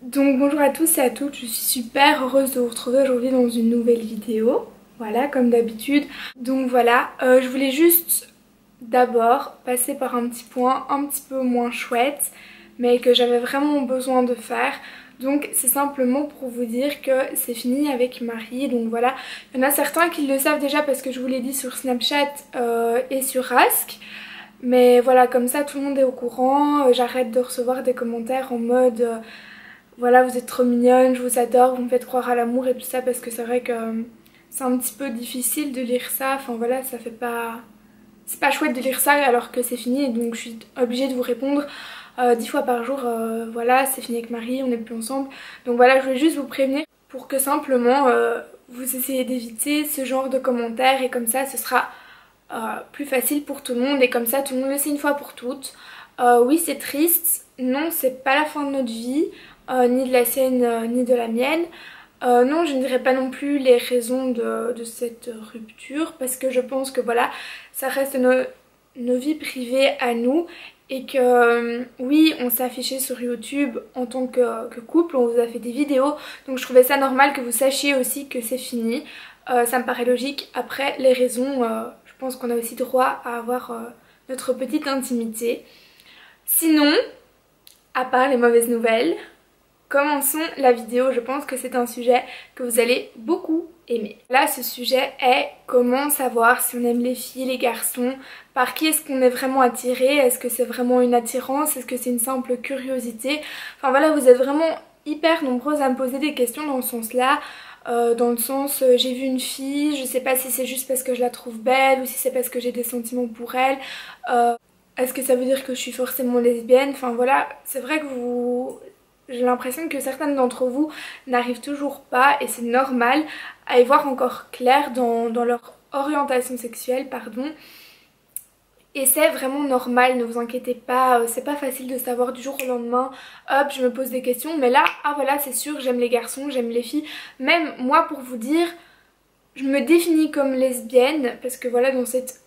Donc bonjour à tous et à toutes, je suis super heureuse de vous retrouver aujourd'hui dans une nouvelle vidéo. Voilà, comme d'habitude. Donc voilà, je voulais juste d'abord passer par un petit point un petit peu moins chouette, mais que j'avais vraiment besoin de faire. Donc c'est simplement pour vous dire que c'est fini avec Marie. Donc voilà, il y en a certains qui le savent déjà parce que je vous l'ai dit sur Snapchat et sur Ask. Mais voilà, comme ça tout le monde est au courant. J'arrête de recevoir des commentaires en mode voilà, vous êtes trop mignonne, je vous adore, vous me faites croire à l'amour et tout ça, parce que c'est vrai que c'est un petit peu difficile de lire ça. Enfin voilà, ça fait pas... C'est pas chouette de lire ça alors que c'est fini, et donc je suis obligée de vous répondre 10 fois par jour. Voilà, c'est fini avec Marie, on n'est plus ensemble. Donc voilà, je voulais juste vous prévenir pour que simplement vous essayez d'éviter ce genre de commentaires, et comme ça ce sera plus facile pour tout le monde, et comme ça tout le monde le sait une fois pour toutes. Oui, c'est triste, non, c'est pas la fin de notre vie, ni de la sienne ni de la mienne. Non, je ne dirais pas non plus les raisons de cette rupture, parce que je pense que voilà, ça reste nos vies privées à nous, et que oui, on s'est affiché sur YouTube en tant que couple, on vous a fait des vidéos, donc je trouvais ça normal que vous sachiez aussi que c'est fini. Ça me paraît logique. Après, les raisons, je pense qu'on a aussi droit à avoir notre petite intimité. Sinon, à part les mauvaises nouvelles, commençons la vidéo. Je pense que c'est un sujet que vous allez beaucoup aimer. Là, ce sujet est comment savoir si on aime les filles, les garçons, par qui est-ce qu'on est vraiment attiré, est-ce que c'est vraiment une attirance, est-ce que c'est une simple curiosité. Enfin voilà, vous êtes vraiment hyper nombreuses à me poser des questions dans ce sens-là. Dans le sens j'ai vu une fille, je sais pas si c'est juste parce que je la trouve belle ou si c'est parce que j'ai des sentiments pour elle. Est-ce que ça veut dire que je suis forcément lesbienne? Enfin voilà, c'est vrai que j'ai l'impression que certaines d'entre vous n'arrivent toujours pas, et c'est normal, à y voir encore clair dans leur orientation sexuelle, pardon. Et c'est vraiment normal, ne vous inquiétez pas, c'est pas facile de savoir du jour au lendemain, hop, je me pose des questions, mais là, ah voilà, c'est sûr, j'aime les garçons, j'aime les filles. Même moi, pour vous dire, je me définis comme lesbienne, parce que voilà, dans cette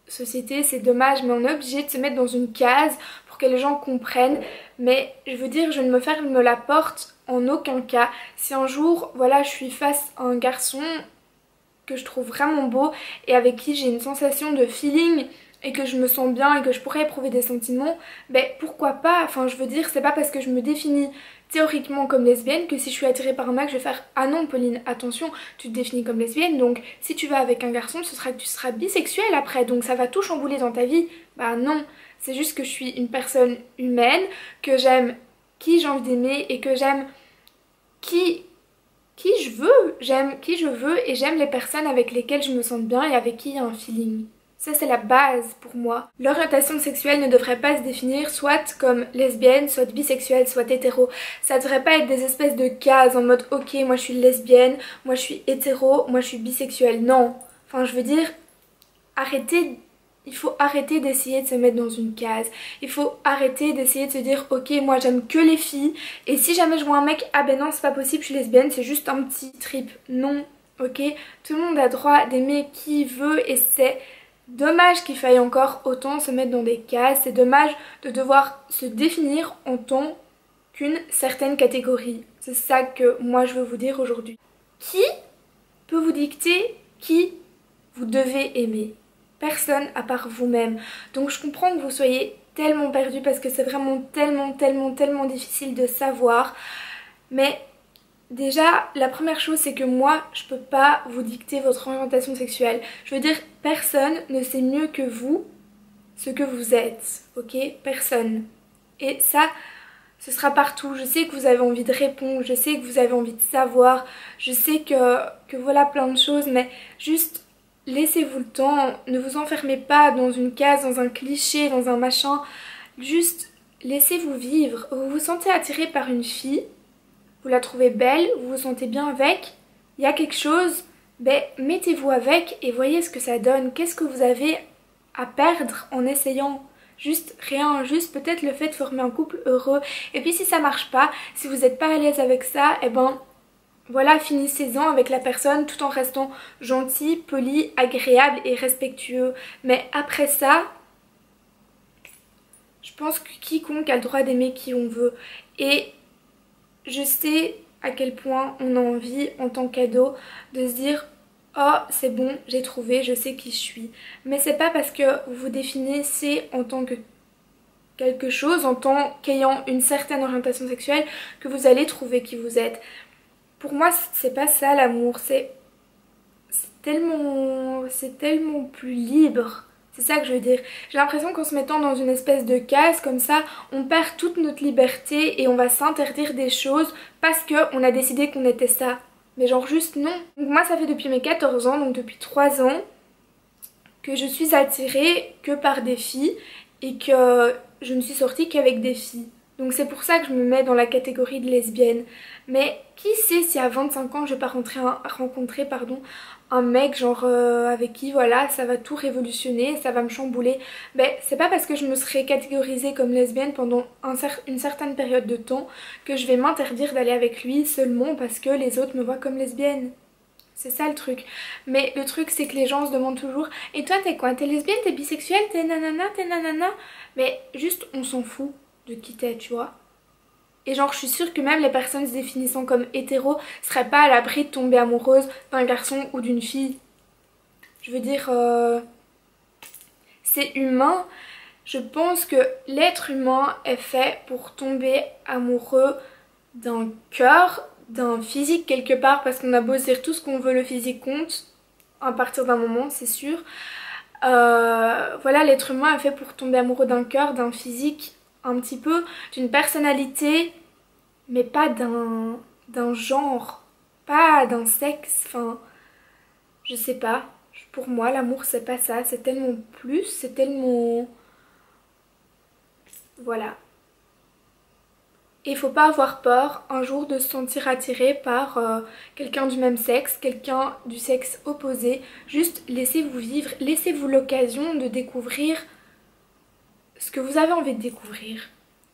société, c'est dommage, mais on est obligé de se mettre dans une case pour que les gens comprennent. Mais je veux dire, je ne me ferme la porte en aucun cas. Si un jour, voilà, je suis face à un garçon que je trouve vraiment beau et avec qui j'ai une sensation de feeling et que je me sens bien et que je pourrais éprouver des sentiments, ben pourquoi pas? Enfin, je veux dire, c'est pas parce que je me définis théoriquement comme lesbienne que si je suis attirée par un mec, je vais faire ah non Pauline, attention, tu te définis comme lesbienne, donc si tu vas avec un garçon, ce sera que tu seras bisexuelle après, donc ça va tout chambouler dans ta vie. Bah non, c'est juste que je suis une personne humaine, que j'aime qui j'ai envie d'aimer et que j'aime qui je veux, j'aime qui je veux, et j'aime les personnes avec lesquelles je me sens bien et avec qui il y a un feeling. Ça, c'est la base pour moi. L'orientation sexuelle ne devrait pas se définir soit comme lesbienne, soit bisexuelle, soit hétéro. Ça devrait pas être des espèces de cases en mode ok, moi je suis lesbienne, moi je suis hétéro, moi je suis bisexuelle. Non. Enfin, je veux dire, arrêtez. Il faut arrêter d'essayer de se mettre dans une case. Il faut arrêter d'essayer de se dire ok, moi j'aime que les filles, et si jamais je vois un mec, ah ben non, c'est pas possible, je suis lesbienne, c'est juste un petit trip. Non, ok. Tout le monde a droit d'aimer qui il veut, et c'est dommage qu'il faille encore autant se mettre dans des cases. C'est dommage de devoir se définir en tant qu'une certaine catégorie. C'est ça que moi je veux vous dire aujourd'hui. Qui peut vous dicter qui vous devez aimer? Personne à part vous-même. Donc je comprends que vous soyez tellement perdu parce que c'est vraiment tellement difficile de savoir. Mais déjà, la première chose, c'est que moi, je peux pas vous dicter votre orientation sexuelle. Je veux dire, personne ne sait mieux que vous ce que vous êtes, ok? Personne. Et ça, ce sera partout. Je sais que vous avez envie de répondre, je sais que vous avez envie de savoir, je sais que voilà plein de choses, mais juste laissez-vous le temps. Ne vous enfermez pas dans une case, dans un cliché, dans un machin. Juste laissez-vous vivre. Vous vous sentez attiré par une fille, vous la trouvez belle, vous vous sentez bien avec, il y a quelque chose, ben mettez-vous avec et voyez ce que ça donne. Qu'est-ce que vous avez à perdre en essayant? Juste rien, juste peut-être le fait de former un couple heureux. Et puis si ça marche pas, si vous n'êtes pas à l'aise avec ça, et ben voilà, finissez-en avec la personne tout en restant gentil, poli, agréable et respectueux. Mais après ça, je pense que quiconque a le droit d'aimer qui on veut. Et je sais à quel point on a envie en tant qu'ado de se dire oh c'est bon, j'ai trouvé, je sais qui je suis. Mais c'est pas parce que vous vous définissez en tant que quelque chose, en tant qu'ayant une certaine orientation sexuelle, que vous allez trouver qui vous êtes. Pour moi c'est pas ça l'amour, c'est tellement plus libre. C'est ça que je veux dire. J'ai l'impression qu'en se mettant dans une espèce de case comme ça, on perd toute notre liberté et on va s'interdire des choses parce qu'on a décidé qu'on était ça. Mais genre juste non. Donc moi ça fait depuis mes 14 ans, donc depuis 3 ans, que je suis attirée que par des filles et que je ne suis sortie qu'avec des filles. Donc c'est pour ça que je me mets dans la catégorie de lesbienne. Mais qui sait si à 25 ans je vais pas rencontrer un mec genre avec qui voilà ça va tout révolutionner, ça va me chambouler. Ben c'est pas parce que je me serais catégorisée comme lesbienne pendant une certaine période de temps que je vais m'interdire d'aller avec lui seulement parce que les autres me voient comme lesbienne. C'est ça le truc. Mais le truc c'est que les gens se demandent toujours et toi t'es quoi? T'es lesbienne, t'es bisexuelle, t'es nanana, t'es nanana? Mais juste on s'en fout de qui t'es, tu vois. Et genre je suis sûre que même les personnes se définissant comme hétéro seraient pas à l'abri de tomber amoureuses d'un garçon ou d'une fille. Je veux dire, c'est humain. Je pense que l'être humain est fait pour tomber amoureux d'un cœur, d'un physique quelque part, parce qu'on a beau dire tout ce qu'on veut, le physique compte, à partir d'un moment, c'est sûr. Voilà, l'être humain est fait pour tomber amoureux d'un cœur, d'un physique, un petit peu, d'une personnalité, mais pas d'un genre, pas d'un sexe, enfin, je sais pas. Pour moi, l'amour, c'est pas ça, c'est tellement plus, c'est tellement... Voilà. Et il faut pas avoir peur un jour de se sentir attiré par quelqu'un du même sexe, quelqu'un du sexe opposé. Juste laissez-vous vivre, laissez-vous l'occasion de découvrir ce que vous avez envie de découvrir.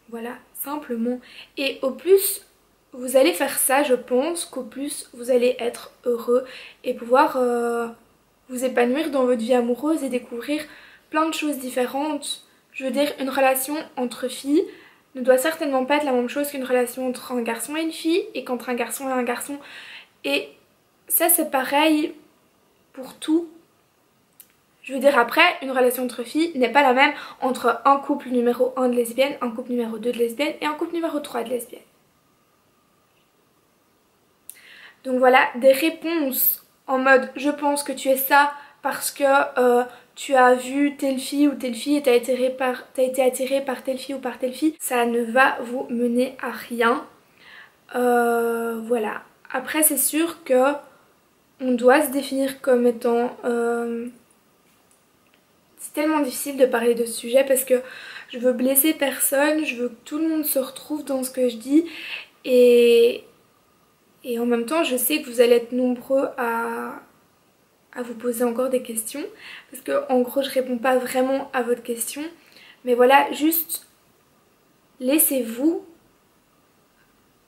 Voilà, simplement. Et au plus vous allez faire ça, je pense qu'au plus vous allez être heureux et pouvoir vous épanouir dans votre vie amoureuse et découvrir plein de choses différentes. Je veux dire, une relation entre filles ne doit certainement pas être la même chose qu'une relation entre un garçon et une fille et qu'entre un garçon et un garçon. Et ça c'est pareil pour tout. Je veux dire après, une relation entre filles n'est pas la même entre un couple numéro 1 de lesbiennes, un couple numéro 2 de lesbiennes et un couple numéro 3 de lesbiennes. Donc voilà, des réponses en mode je pense que tu es ça parce que tu as vu telle fille ou telle fille et t'as été attiré par telle fille ou par telle fille, ça ne va vous mener à rien. Voilà. Après c'est sûr que on doit se définir comme étant... C'est tellement difficile de parler de ce sujet parce que je veux blesser personne, je veux que tout le monde se retrouve dans ce que je dis et en même temps je sais que vous allez être nombreux à vous poser encore des questions parce que en gros je réponds pas vraiment à votre question, mais voilà, juste laissez-vous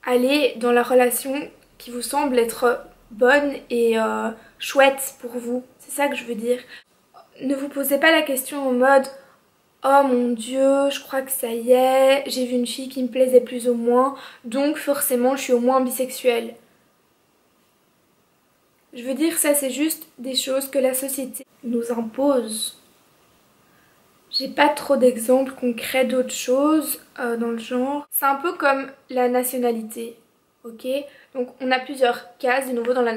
aller dans la relation qui vous semble être bonne et chouette pour vous, c'est ça que je veux dire. Ne vous posez pas la question en mode oh mon dieu, je crois que ça y est, j'ai vu une fille qui me plaisait plus ou moins, donc forcément je suis au moins bisexuelle. Je veux dire, ça c'est juste des choses que la société nous impose. J'ai pas trop d'exemples concrets d'autres choses dans le genre. C'est un peu comme la nationalité, ok? Donc on a plusieurs cases de nouveau dans la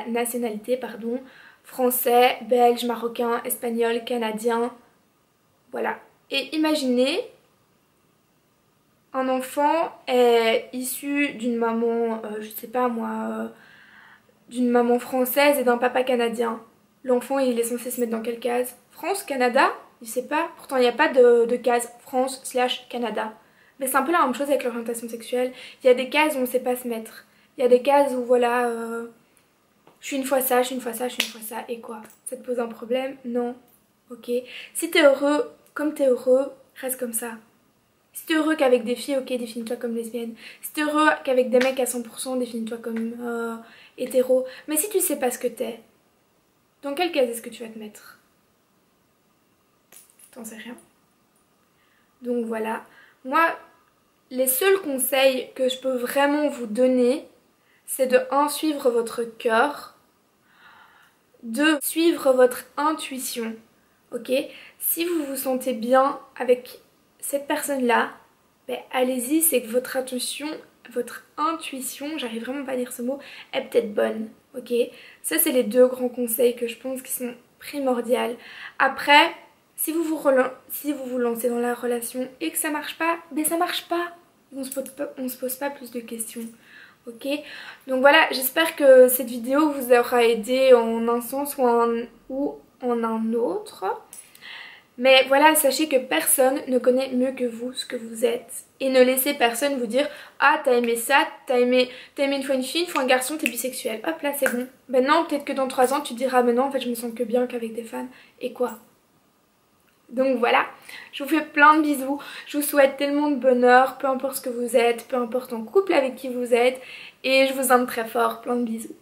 nationalité, pardon. Français, belge, marocain, espagnol, canadien, voilà. Et imaginez, un enfant est issu d'une maman, je sais pas moi, d'une maman française et d'un papa canadien. L'enfant il est censé se mettre dans quelle case? France, Canada? Je sais pas, pourtant il n'y a pas de case France/Canada. Mais c'est un peu la même chose avec l'orientation sexuelle. Il y a des cases où on ne sait pas se mettre. Il y a des cases où voilà, je suis une fois ça, je suis une fois ça, je suis une fois ça, et quoi? Ça te pose un problème? Non. Ok. Si t'es heureux, comme t'es heureux, reste comme ça. Si t'es heureux qu'avec des filles, ok, définis-toi comme lesbienne. Si t'es heureux qu'avec des mecs à 100%, définis-toi comme hétéro. Mais si tu sais pas ce que t'es, dans quelle case est-ce que tu vas te mettre? T'en sais rien. Donc voilà. Moi, les seuls conseils que je peux vraiment vous donner, c'est de 1. Suivre votre cœur, 2. Suivre votre intuition, ok? Si vous vous sentez bien avec cette personne-là, ben allez-y, c'est que votre intuition, j'arrive vraiment pas à dire ce mot, est peut-être bonne, ok? Ça c'est les 2 grands conseils que je pense qui sont primordiaux. Après, si vous vous lancez dans la relation et que ça marche pas, ben ça marche pas. On se pose pas plus de questions. Ok, donc voilà, j'espère que cette vidéo vous aura aidé en un sens ou en un autre. Mais voilà, sachez que personne ne connaît mieux que vous ce que vous êtes. Et ne laissez personne vous dire « Ah, t'as aimé ça, t'as aimé une fois une fille, une fois un garçon, t'es bisexuel. » Hop là, c'est bon. Ben non, peut-être que dans 3 ans, tu te diras « Mais non, en fait, je me sens que bien qu'avec des femmes. » Et quoi? Donc voilà, je vous fais plein de bisous, je vous souhaite tellement de bonheur, peu importe ce que vous êtes, peu importe en couple avec qui vous êtes, et je vous aime très fort, plein de bisous.